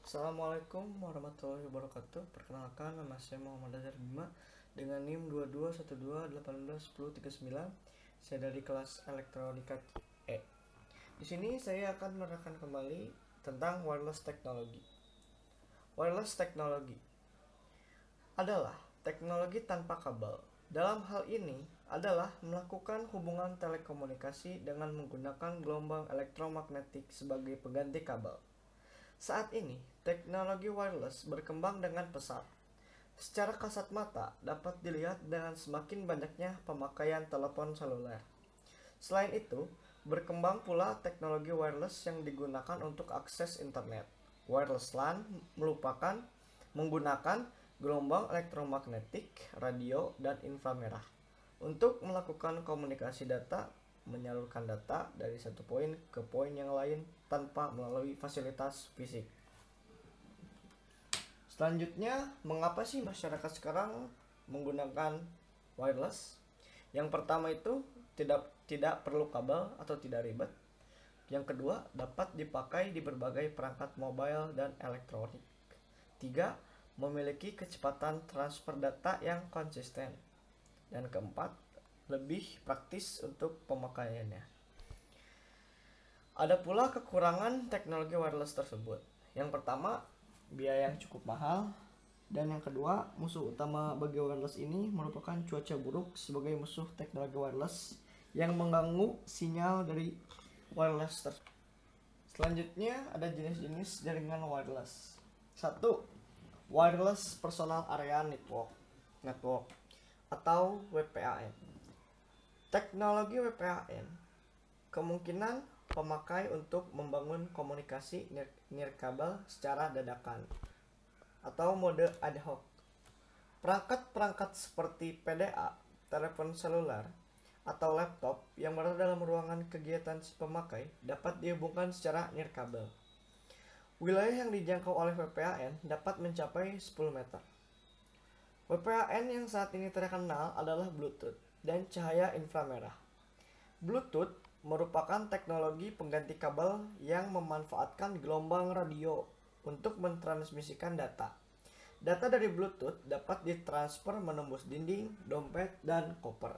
Assalamualaikum warahmatullahi wabarakatuh. Perkenalkan, nama saya Muhammad Azhar Bima dengan NIM 2212181039. Saya dari kelas Elektronika E. Di sini saya akan menerangkan kembali tentang wireless technology. Wireless technology adalah teknologi tanpa kabel. Dalam hal ini adalah melakukan hubungan telekomunikasi dengan menggunakan gelombang elektromagnetik sebagai pengganti kabel. Saat ini, teknologi wireless berkembang dengan pesat. Secara kasat mata dapat dilihat dengan semakin banyaknya pemakaian telepon seluler. Selain itu, berkembang pula teknologi wireless yang digunakan untuk akses internet. Wireless LAN merupakan menggunakan gelombang elektromagnetik, radio, dan inframerah untuk melakukan komunikasi data, menyalurkan data dari satu poin ke poin yang lain tanpa melalui fasilitas fisik. Selanjutnya, mengapa sih masyarakat sekarang menggunakan wireless? Yang pertama itu tidak perlu kabel atau tidak ribet. Yang kedua, dapat dipakai di berbagai perangkat mobile dan elektronik. 3. Memiliki kecepatan transfer data yang konsisten. Dan keempat, lebih praktis untuk pemakaiannya. Ada pula kekurangan teknologi wireless tersebut. Yang pertama, biaya yang cukup mahal. Dan yang kedua, musuh utama bagi wireless ini merupakan cuaca buruk sebagai musuh teknologi wireless yang mengganggu sinyal dari wireless tersebut. Selanjutnya ada jenis-jenis jaringan wireless. 1. Wireless Personal Area Network atau WPAN. Teknologi WPAN kemungkinan pemakai untuk membangun komunikasi nirkabel secara dadakan atau mode ad hoc. Perangkat-perangkat seperti PDA, telepon seluler, atau laptop yang berada dalam ruangan kegiatan si pemakai dapat dihubungkan secara nirkabel. Wilayah yang dijangkau oleh WPAN dapat mencapai 10 meter. WPAN yang saat ini terkenal adalah Bluetooth dan cahaya inframerah. Bluetooth merupakan teknologi pengganti kabel yang memanfaatkan gelombang radio untuk mentransmisikan data. Data dari Bluetooth dapat ditransfer menembus dinding, dompet, dan koper.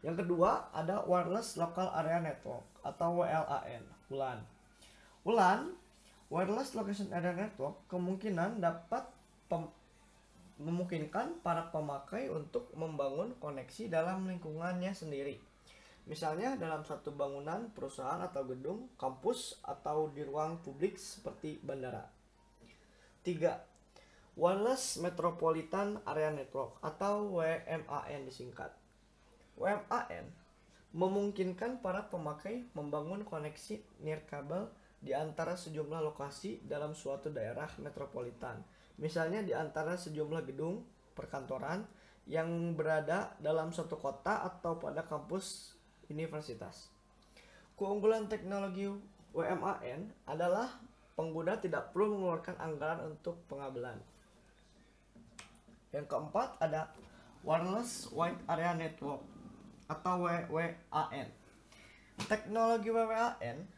Yang kedua, ada Wireless Local Area Network atau WLAN. WLAN, Wireless Location Area Network, kemungkinan dapat memungkinkan para pemakai untuk membangun koneksi dalam lingkungannya sendiri. Misalnya dalam satu bangunan, perusahaan atau gedung, kampus, atau di ruang publik seperti bandara. 3. Wireless Metropolitan Area Network atau WMAN disingkat. WMAN memungkinkan para pemakai membangun koneksi nirkabel di antara sejumlah lokasi dalam suatu daerah metropolitan. Misalnya di antara sejumlah gedung perkantoran yang berada dalam suatu kota atau pada kampus universitas. Keunggulan teknologi WMAN adalah pengguna tidak perlu mengeluarkan anggaran untuk pengabelan. Yang keempat ada Wireless Wide Area Network atau WWAN. Teknologi WWAN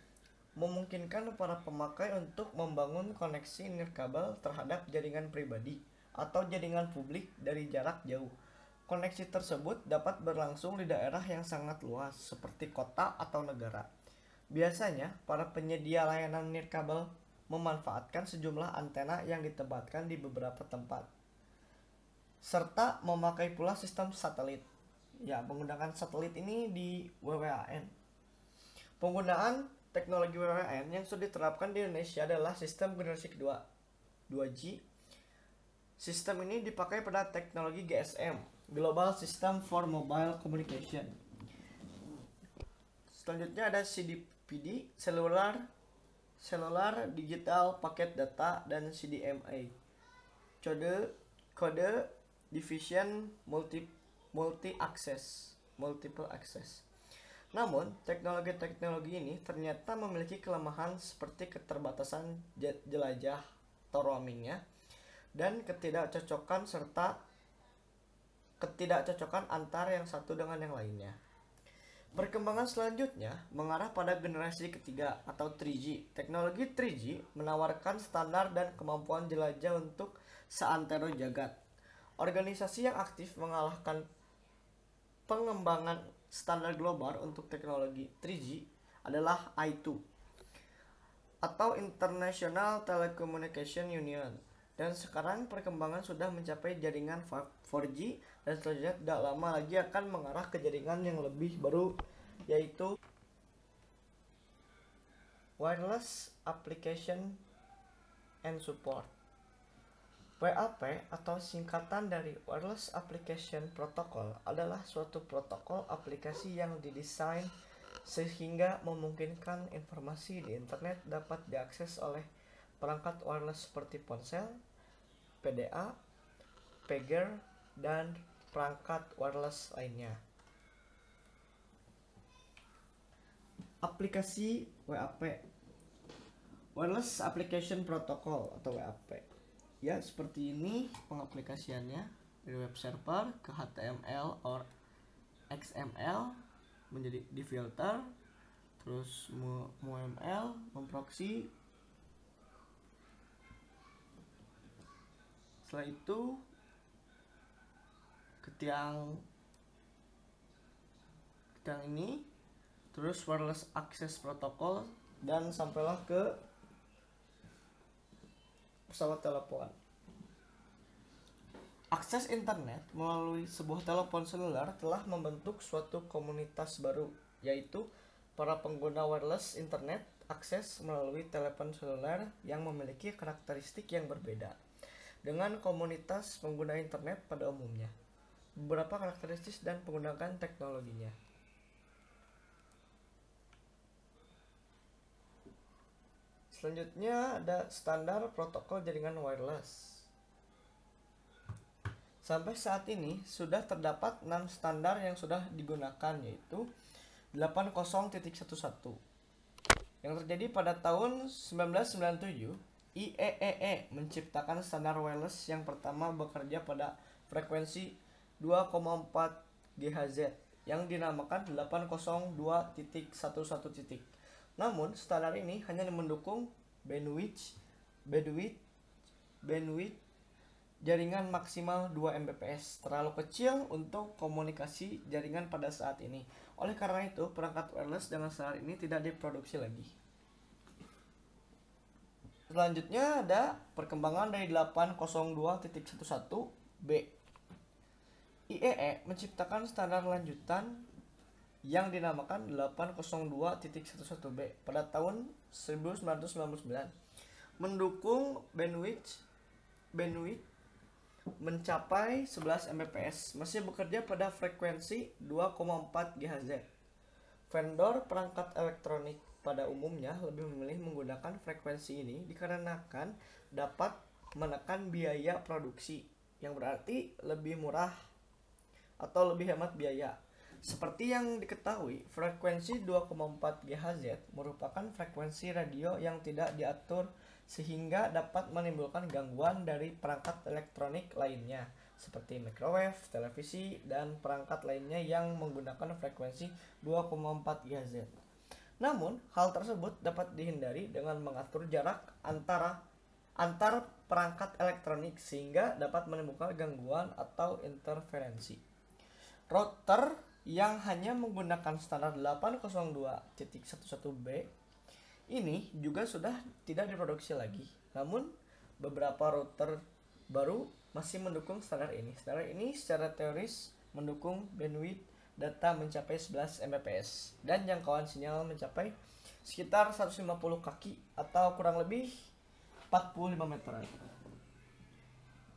memungkinkan para pemakai untuk membangun koneksi nirkabel terhadap jaringan pribadi atau jaringan publik dari jarak jauh. Koneksi tersebut dapat berlangsung di daerah yang sangat luas seperti kota atau negara. Biasanya, para penyedia layanan nirkabel memanfaatkan sejumlah antena yang ditempatkan di beberapa tempat, serta memakai pula sistem satelit. Ya, menggunakan satelit ini di WWAN. Penggunaan teknologi WWAN yang sudah diterapkan di Indonesia adalah sistem generasi kedua, 2G. Sistem ini dipakai pada teknologi GSM, Global System for Mobile Communication. Selanjutnya ada CDPD, Cellular Digital Packet Data, dan CDMA, Code Division Multiple Access. Namun, teknologi ini ternyata memiliki kelemahan seperti keterbatasan jelajah atau roamingnya dan ketidakcocokan serta ketidakcocokan antara yang satu dengan yang lainnya. Perkembangan selanjutnya mengarah pada generasi ketiga atau 3G. Teknologi 3G menawarkan standar dan kemampuan jelajah untuk seantero jagat. Organisasi yang aktif mengalahkan pengembangan standar global untuk teknologi 3G adalah I2 atau International Telecommunication Union. Dan sekarang perkembangan sudah mencapai jaringan 4G dan selanjutnya tidak lama lagi akan mengarah ke jaringan yang lebih baru, yaitu Wireless Application and Support. WAP atau singkatan dari Wireless Application Protocol adalah suatu protokol aplikasi yang didesain sehingga memungkinkan informasi di internet dapat diakses oleh perangkat wireless seperti ponsel, PDA, pager, dan perangkat wireless lainnya. Aplikasi WAP, Wireless Application Protocol atau WAP. Ya, seperti ini pengaplikasiannya, dari web server ke HTML or XML menjadi difilter, terus ML, memproxy. Setelah itu ke tiang ini, terus wireless access protocol, dan sampailah ke pesawat telepon. Akses internet melalui sebuah telepon seluler telah membentuk suatu komunitas baru, yaitu para pengguna wireless internet akses melalui telepon seluler yang memiliki karakteristik yang berbeda dengan komunitas pengguna internet pada umumnya. Beberapa karakteristik dan penggunaan teknologinya. Selanjutnya ada standar protokol jaringan wireless. Sampai saat ini sudah terdapat 6 standar yang sudah digunakan, yaitu 80.11 yang terjadi pada tahun 1997. IEEE menciptakan standar wireless yang pertama bekerja pada frekuensi 2,4 GHz yang dinamakan 802.11. Namun standar ini hanya mendukung bandwidth jaringan maksimal 2 Mbps, terlalu kecil untuk komunikasi jaringan pada saat ini. Oleh karena itu, perangkat wireless dengan standar ini tidak diproduksi lagi. Selanjutnya ada perkembangan dari 802.11b. IEEE menciptakan standar lanjutan yang dinamakan 802.11b pada tahun 1999, mendukung bandwidth mencapai 11 Mbps, masih bekerja pada frekuensi 2,4 GHz. Vendor perangkat elektronik pada umumnya lebih memilih menggunakan frekuensi ini dikarenakan dapat menekan biaya produksi, yang berarti lebih murah atau lebih hemat biaya. Seperti yang diketahui, frekuensi 2,4 GHz merupakan frekuensi radio yang tidak diatur sehingga dapat menimbulkan gangguan dari perangkat elektronik lainnya seperti microwave, televisi, dan perangkat lainnya yang menggunakan frekuensi 2,4 GHz. Namun, hal tersebut dapat dihindari dengan mengatur jarak antar perangkat elektronik sehingga dapat menimbulkan gangguan atau interferensi. Router yang hanya menggunakan standar 802.11b ini juga sudah tidak diproduksi lagi. Namun, beberapa router baru masih mendukung standar ini. Standar ini secara teoris mendukung bandwidth data mencapai 11 Mbps dan jangkauan sinyal mencapai sekitar 150 kaki atau kurang lebih 45 meter.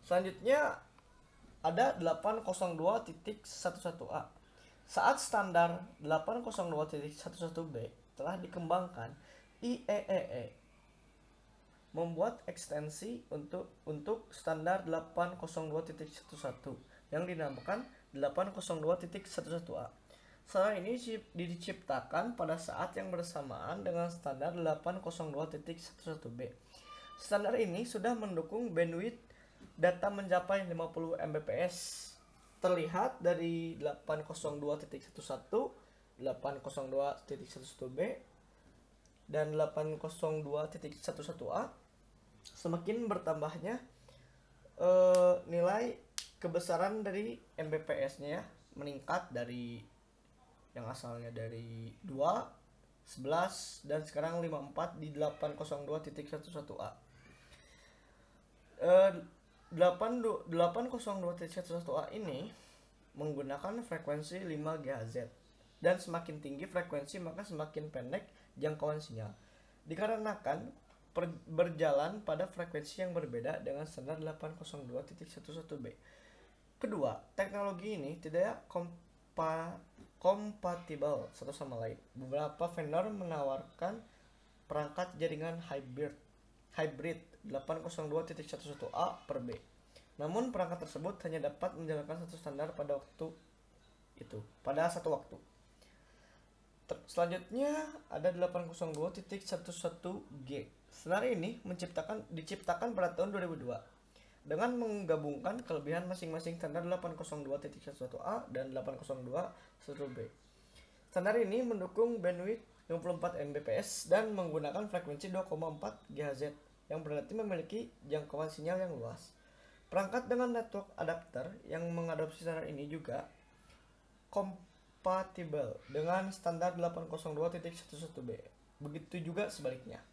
Selanjutnya ada 802.11a. Saat standar 802.11b telah dikembangkan, IEEE membuat ekstensi untuk standar 802.11 yang dinamakan 802.11a. Standar ini diciptakan pada saat yang bersamaan dengan standar 802.11b. Standar ini sudah mendukung bandwidth data mencapai 50 Mbps. Terlihat dari 802.11 802.11b dan 802.11a, semakin bertambahnya nilai kebesaran dari Mbps-nya ya, meningkat dari yang asalnya dari 2, 11 dan sekarang 54 di 802.11a. 802.11a ini menggunakan frekuensi 5 GHz, dan semakin tinggi frekuensi maka semakin pendek jangkauan sinyal, dikarenakan berjalan pada frekuensi yang berbeda dengan standar 802.11b. Kedua, teknologi ini tidak kompatibel satu sama lain. Beberapa vendor menawarkan perangkat jaringan hybrid 802.11a per B. Namun perangkat tersebut hanya dapat menjalankan satu standar pada satu waktu. Selanjutnya ada 802.11g. Standar ini diciptakan pada tahun 2002 dengan menggabungkan kelebihan masing-masing standar 802.11a dan 802.11b. Standar ini mendukung bandwidth 54 Mbps dan menggunakan frekuensi 2,4 GHz yang berarti memiliki jangkauan sinyal yang luas. Perangkat dengan network adapter yang mengadopsi standar ini juga kompatibel dengan standar 802.11b. Begitu juga sebaliknya.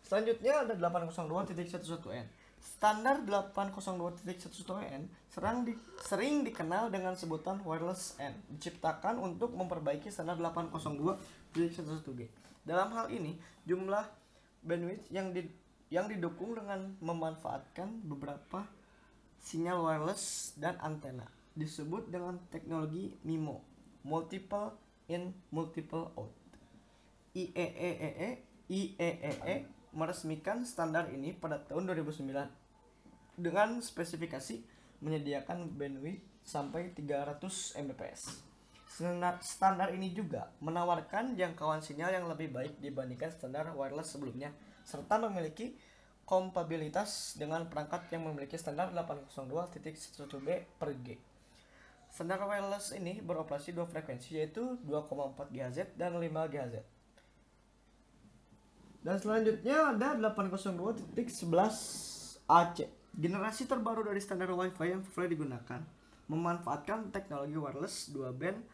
Selanjutnya ada 802.11n. Standar 802.11n sering dikenal dengan sebutan wireless N, diciptakan untuk memperbaiki standar 802.11g. Dalam hal ini, jumlah bandwidth yang didukung dengan memanfaatkan beberapa sinyal wireless dan antena disebut dengan teknologi MIMO, multiple in multiple out. IEEE meresmikan standar ini pada tahun 2009 dengan spesifikasi menyediakan bandwidth sampai 300 Mbps. Standar ini juga menawarkan jangkauan sinyal yang lebih baik dibandingkan standar wireless sebelumnya, serta memiliki kompatibilitas dengan perangkat yang memiliki standar 802.11b per G. Standar wireless ini beroperasi dua frekuensi, yaitu 2,4 GHz dan 5 GHz. Dan selanjutnya ada 802.11ac, generasi terbaru dari standar Wi-Fi yang populer digunakan, memanfaatkan teknologi wireless 2 band,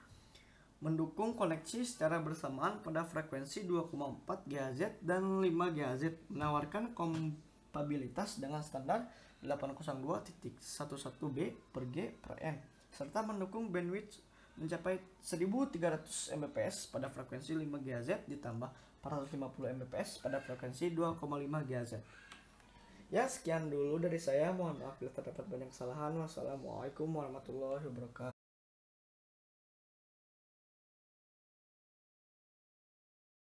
mendukung koneksi secara bersamaan pada frekuensi 2,4 GHz dan 5 GHz, menawarkan kompatibilitas dengan standar 802.11b per G per N, serta mendukung bandwidth mencapai 1300 Mbps pada frekuensi 5 GHz ditambah 450 Mbps pada frekuensi 2,5 GHz. Ya, sekian dulu dari saya. Mohon maaf bila terdapat banyak kesalahan. Wassalamualaikum warahmatullahi wabarakatuh.